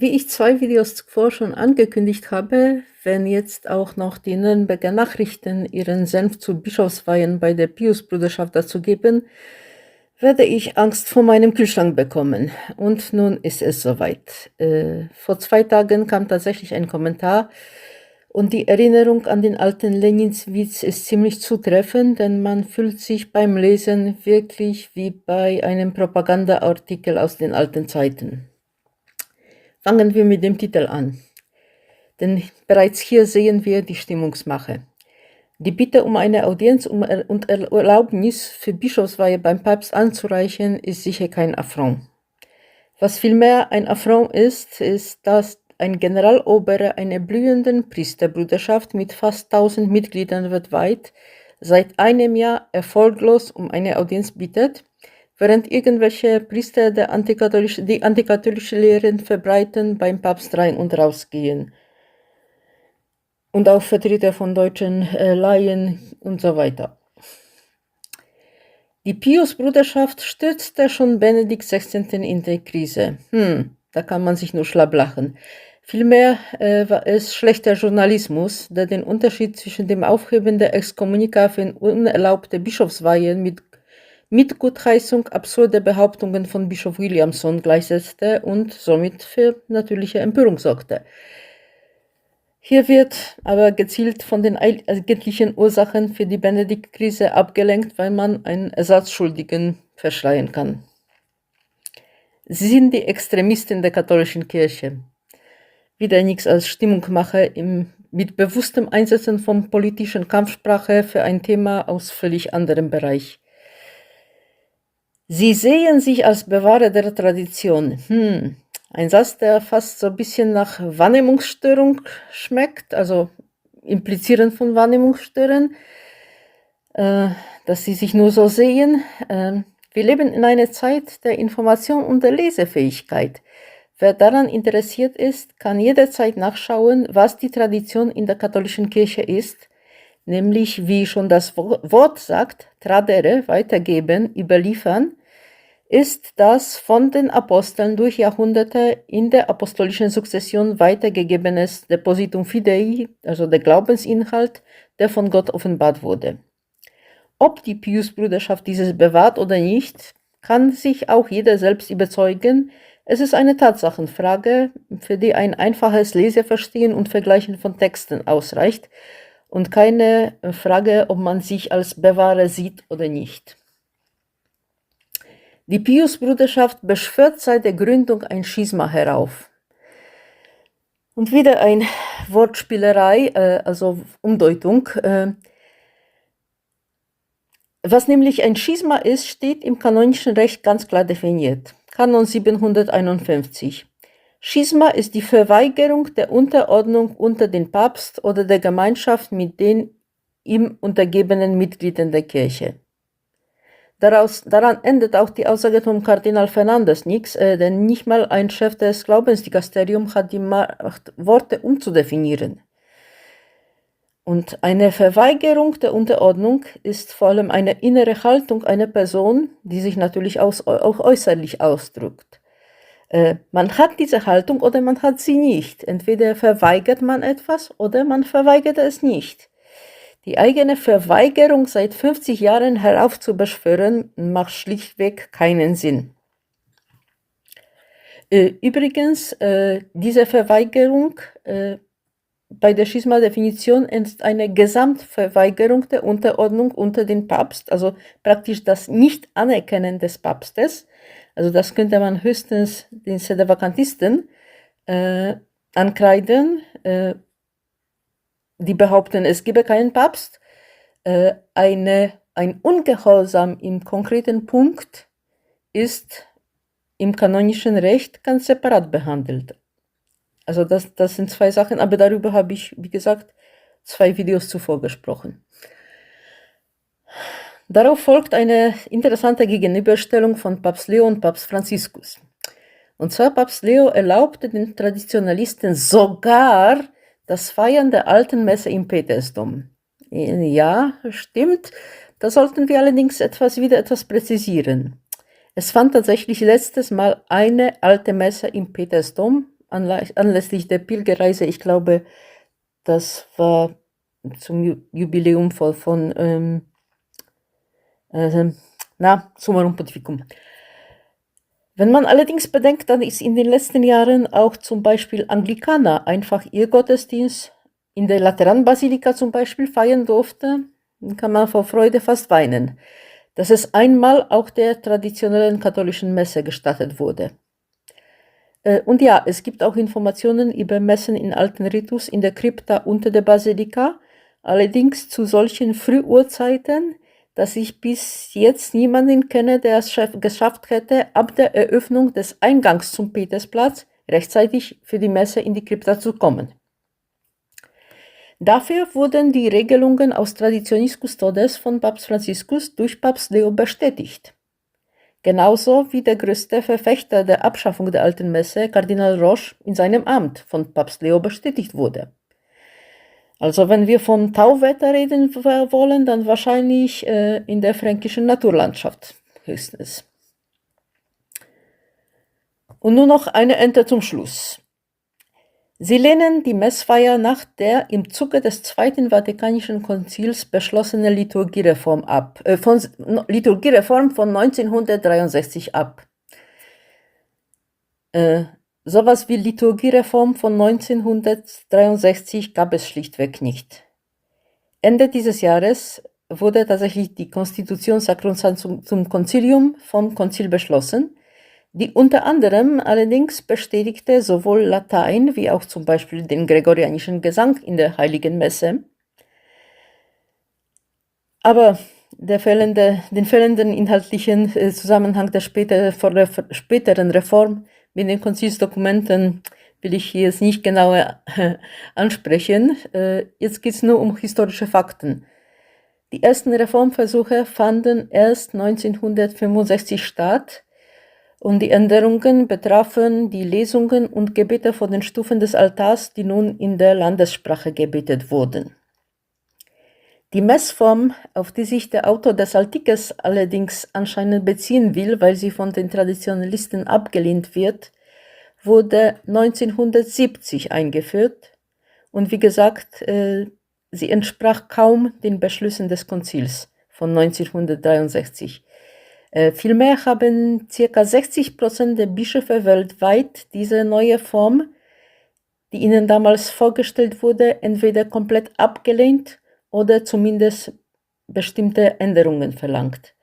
Wie ich 2 Videos zuvor schon angekündigt habe, wenn jetzt auch noch die Nürnberger Nachrichten ihren Senf zu Bischofsweihen bei der Piusbruderschaft dazugeben, werde ich Angst vor meinem Kühlschrank bekommen. Und nun ist es soweit. Vor 2 Tagen kam tatsächlich ein Kommentar und die Erinnerung an den alten Leninswitz ist ziemlich zutreffend, denn man fühlt sich beim Lesen wirklich wie bei einem Propagandaartikel aus den alten Zeiten. Fangen wir mit dem Titel an, denn bereits hier sehen wir die Stimmungsmache. Die Bitte um eine Audienz und Erlaubnis für Bischofsweihe beim Papst anzureichen, ist sicher kein Affront. Was vielmehr ein Affront ist, dass ein Generaloberer einer blühenden Priesterbruderschaft mit fast 1000 Mitgliedern weltweit seit einem Jahr erfolglos um eine Audienz bittet, während irgendwelche Priester die antikatholische Lehren verbreiten, beim Papst rein und rausgehen. Und auch Vertreter von deutschen Laien und so weiter. Die Pius-Bruderschaft stürzte schon Benedikt XVI. In der Krise. Da kann man sich nur schlapp lachen. Vielmehr war es schlechter Journalismus, der den Unterschied zwischen dem Aufheben der Exkommunika für unerlaubte Bischofsweihen mit Gutheißung absurde Behauptungen von Bischof Williamson gleichsetzte und somit für natürliche Empörung sorgte. Hier wird aber gezielt von den eigentlichen Ursachen für die Benedikt-Krise abgelenkt, weil man einen Ersatzschuldigen verschreien kann. Sie sind die Extremisten der katholischen Kirche. Wieder nichts als Stimmungmache mit bewusstem Einsetzen von politischen Kampfsprache für ein Thema aus völlig anderem Bereich. Sie sehen sich als Bewahrer der Tradition. Ein Satz, der fast so ein bisschen nach Wahrnehmungsstörung schmeckt, also implizieren von Wahrnehmungsstörungen, dass sie sich nur so sehen. Wir leben in einer Zeit der Information und der Lesefähigkeit. Wer daran interessiert ist, kann jederzeit nachschauen, was die Tradition in der katholischen Kirche ist, nämlich, wie schon das Wort sagt, tradere, weitergeben, überliefern, ist das von den Aposteln durch Jahrhunderte in der apostolischen Sukzession weitergegebenes Depositum Fidei, also der Glaubensinhalt, der von Gott offenbart wurde. Ob die Pius-Bruderschaft dieses bewahrt oder nicht, kann sich auch jeder selbst überzeugen. Es ist eine Tatsachenfrage, für die ein einfaches Leseverstehen und Vergleichen von Texten ausreicht und keine Frage, ob man sich als Bewahrer sieht oder nicht. Die Pius-Bruderschaft beschwört seit der Gründung ein Schisma herauf. Und wieder eine Wortspielerei, also Umdeutung. Was nämlich ein Schisma ist, steht im kanonischen Recht ganz klar definiert. Kanon 751. Schisma ist die Verweigerung der Unterordnung unter den Papst oder der Gemeinschaft mit den ihm untergebenen Mitgliedern der Kirche. Daran endet auch die Aussage von Kardinal Fernandes nichts, denn nicht mal ein Chef des Glaubensdikasteriums hat die Macht, Worte umzudefinieren. Und eine Verweigerung der Unterordnung ist vor allem eine innere Haltung einer Person, die sich natürlich auch äußerlich ausdrückt. Man hat diese Haltung oder man hat sie nicht. Entweder verweigert man etwas oder man verweigert es nicht. Die eigene Verweigerung seit 50 Jahren heraufzubeschwören, macht schlichtweg keinen Sinn. Übrigens, diese Verweigerung bei der Schisma-Definition ist eine Gesamtverweigerung der Unterordnung unter den Papst, also praktisch das Nicht-Anerkennen des Papstes. Also das könnte man höchstens den Sedevakantisten ankreiden, die behaupten, es gebe keinen Papst. Ein Ungehorsam im konkreten Punkt ist im kanonischen Recht ganz separat behandelt. Also das sind 2 Sachen, aber darüber habe ich, wie gesagt, 2 Videos zuvor gesprochen. Darauf folgt eine interessante Gegenüberstellung von Papst Leo und Papst Franziskus. Und zwar Papst Leo erlaubte den Traditionalisten sogar das Feiern der alten Messe im Petersdom. Ja, stimmt. Da sollten wir allerdings wieder etwas präzisieren. Es fand tatsächlich letztes Mal eine alte Messe im Petersdom, anlässlich der Pilgerreise, ich glaube, das war zum Jubiläum von Summorum Pontificum. Wenn man allerdings bedenkt, dann ist in den letzten Jahren auch zum Beispiel Anglikaner einfach ihr Gottesdienst in der Lateranbasilika zum Beispiel feiern durfte, dann kann man vor Freude fast weinen, dass es einmal auch der traditionellen katholischen Messe gestattet wurde. Und ja, es gibt auch Informationen über Messen in alten Ritus in der Krypta unter der Basilika, allerdings zu solchen Frühuhrzeiten, dass ich bis jetzt niemanden kenne, der es geschafft hätte, ab der Eröffnung des Eingangs zum Petersplatz rechtzeitig für die Messe in die Krypta zu kommen. Dafür wurden die Regelungen aus Traditionis Custodes von Papst Franziskus durch Papst Leo bestätigt. Genauso wie der größte Verfechter der Abschaffung der alten Messe, Kardinal Roche, in seinem Amt von Papst Leo bestätigt wurde. Also wenn wir vom Tauwetter reden wollen, dann wahrscheinlich in der fränkischen Naturlandschaft höchstens. Und nur noch eine Ente zum Schluss. Sie lehnen die Messfeier nach der im Zuge des Zweiten Vatikanischen Konzils beschlossenen Liturgiereform von 1963 ab. Sowas wie Liturgiereform von 1963 gab es schlichtweg nicht. Ende dieses Jahres wurde tatsächlich die Constitution Sacrosanctum zum Concilium vom Konzil beschlossen, die unter anderem allerdings bestätigte sowohl Latein wie auch zum Beispiel den gregorianischen Gesang in der Heiligen Messe. Aber den fehlenden inhaltlichen Zusammenhang der späteren Reform mit den Konzilsdokumenten will ich hier jetzt nicht genauer ansprechen. Jetzt geht es nur um historische Fakten. Die ersten Reformversuche fanden erst 1965 statt und die Änderungen betrafen die Lesungen und Gebete von den Stufen des Altars, die nun in der Landessprache gebetet wurden. Die Messform, auf die sich der Autor des Altikes allerdings anscheinend beziehen will, weil sie von den Traditionalisten abgelehnt wird, wurde 1970 eingeführt und wie gesagt, sie entsprach kaum den Beschlüssen des Konzils von 1963. Vielmehr haben ca. 60% der Bischöfe weltweit diese neue Form, die ihnen damals vorgestellt wurde, entweder komplett abgelehnt oder zumindest bestimmte Änderungen verlangt.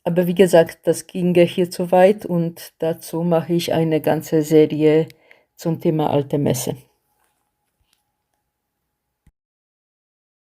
Aber wie gesagt, das ginge hier zu weit und dazu mache ich eine ganze Serie zum Thema Alte Messe.